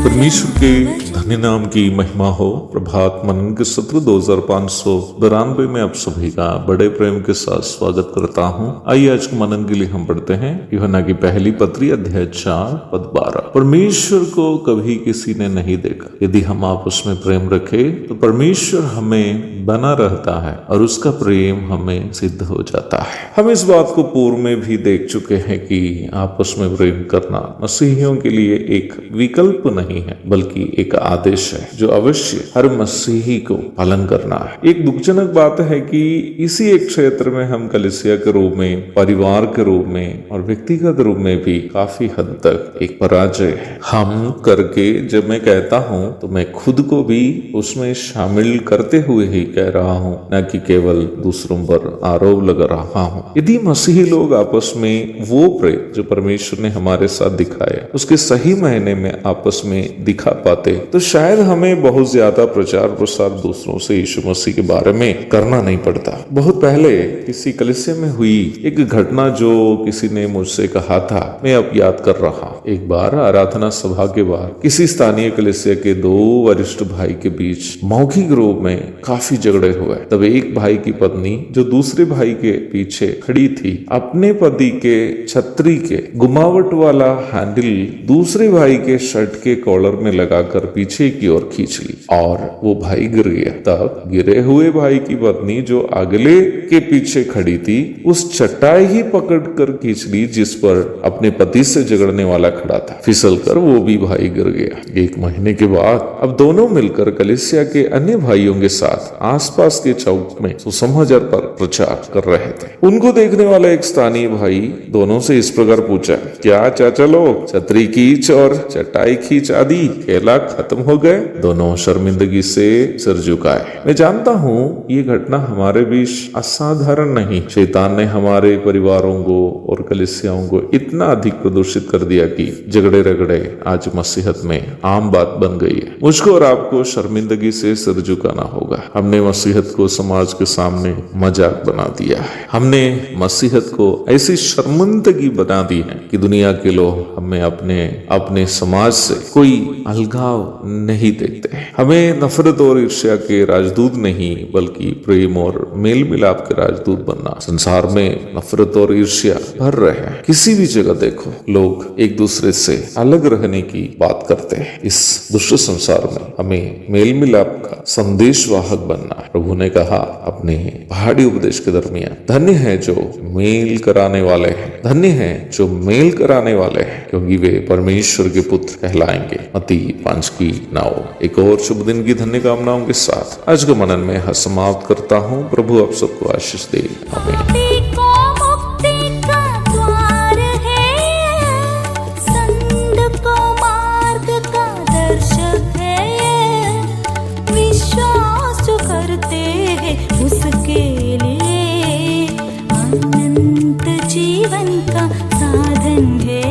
परमेश्वर के धन्य नाम की महिमा हो। प्रभात मनन के सत्र 2592 में आप सभी का बड़े प्रेम के साथ स्वागत करता हूँ। आइए आज के मनन के लिए हम पढ़ते हैं यूहन्ना की पहली पत्री अध्याय 4 पद 12। परमेश्वर को कभी किसी ने नहीं देखा, यदि हम आपस में प्रेम रखें तो परमेश्वर हमें बना रहता है और उसका प्रेम हमें सिद्ध हो जाता है। हम इस बात को पूर्व में भी देख चुके हैं कि आपस में प्रेम करना मसीहियों के लिए एक विकल्प नहीं है बल्कि एक आदेश है जो अवश्य हर मसीही को पालन करना है। एक दुखजनक बात है कि इसी एक क्षेत्र में हम कलीसिया के रूप में, परिवार के रूप में और व्यक्तिगत रूप में भी काफी हद तक एक पराजय है। हम करके जब मैं कहता हूँ तो मैं खुद को भी उसमें शामिल करते हुए ही कह रहा हूँ, न कि केवल दूसरों पर आरोप लगा रहा हूँ। यदि मसीही लोग आपस में वो प्रेम जो परमेश्वर ने हमारे साथ दिखाया उसके सही मायने में आपस में दिखा पाते तो शायद हमें बहुत ज्यादा प्रचार प्रसार दूसरों से यीशु मसीह के बारे में करना नहीं पड़ता। बहुत पहले किसी कलीसिया में हुई एक घटना जो किसी ने मुझसे कहा था, मैं अब याद कर रहा हूँ। एक बार आराधना सभा के बाद किसी स्थानीय कलीसिया के दो वरिष्ठ भाई के बीच मौखिक रूप में काफी झगड़े हुए। तब एक भाई की पत्नी जो दूसरे भाई के पीछे खड़ी थी अपने पति के छतरी के घुमावट वाला हैंडल दूसरे भाई के शर्ट के कॉलर में लगाकर पीछे की ओर खींच ली और वो भाई गिर गया। तब गिरे हुए भाई की पत्नी जो अगले के पीछे खड़ी थी उस चटाई ही पकड़कर खींच ली जिस पर अपने पति से झगड़ने वाला खड़ा था। फिसलकर वो भी भाई गिर गया। 1 महीने के बाद अब दोनों मिलकर कलीसिया के अन्य भाइयों के साथ आसपास के चौक में सुसमाचार पर प्रचार कर रहे थे। उनको देखने वाला एक स्थानीय भाई दोनों से इस प्रकार पूछा, क्या चाचा लोग छतरी खींच और चटाई खींच आदि खेला खत्म हो गए? दोनों शर्मिंदगी से सिर झुकाए। मैं जानता हूँ ये घटना हमारे बीच असाधारण नहीं। शैतान ने हमारे परिवारों को और कलीसियाओं को इतना अधिक प्रदूषित कर दिया कि झगड़े रगड़े आज मसीहत में आम बात बन गई है। मुझको और आपको शर्मिंदगी से सिर झुकाना होगा। हमने मसीहत को समाज के सामने मजाक बना दिया है। हमने मसीहत को ऐसी शर्मिंदगी बना दी है कि दुनिया के लोग हमें अपने समाज से कोई अलगाव नहीं देखते। हमें नफरत और ईर्ष्या के राजदूत नहीं बल्कि प्रेम और मेल मिलाप के राजदूत बनना। संसार में नफरत और ईर्ष्या भर रहे हैं। किसी भी जगह देखो लोग एक दूसरे से अलग रहने की बात करते हैं। इस दुष्ट संसार में हमें मेल मिलाप का संदेशवाहक बनना है। प्रभु ने कहा अपने पहाड़ी उपदेश के दरमियान, धन्य है जो मेल कराने वाले हैं, धन्य है जो मेल कराने वाले हैं क्योंकि वे परमेश्वर के पुत्र कहलाएंगे। मत्ती 5:9। एक और शुभ दिन की धन्य कामनाओं के साथ आज के मनन में समाप्त करता हूँ। प्रभु आप सबको आशीष दे। आमीन। उसके लिए अनंत जीवन का साधन है।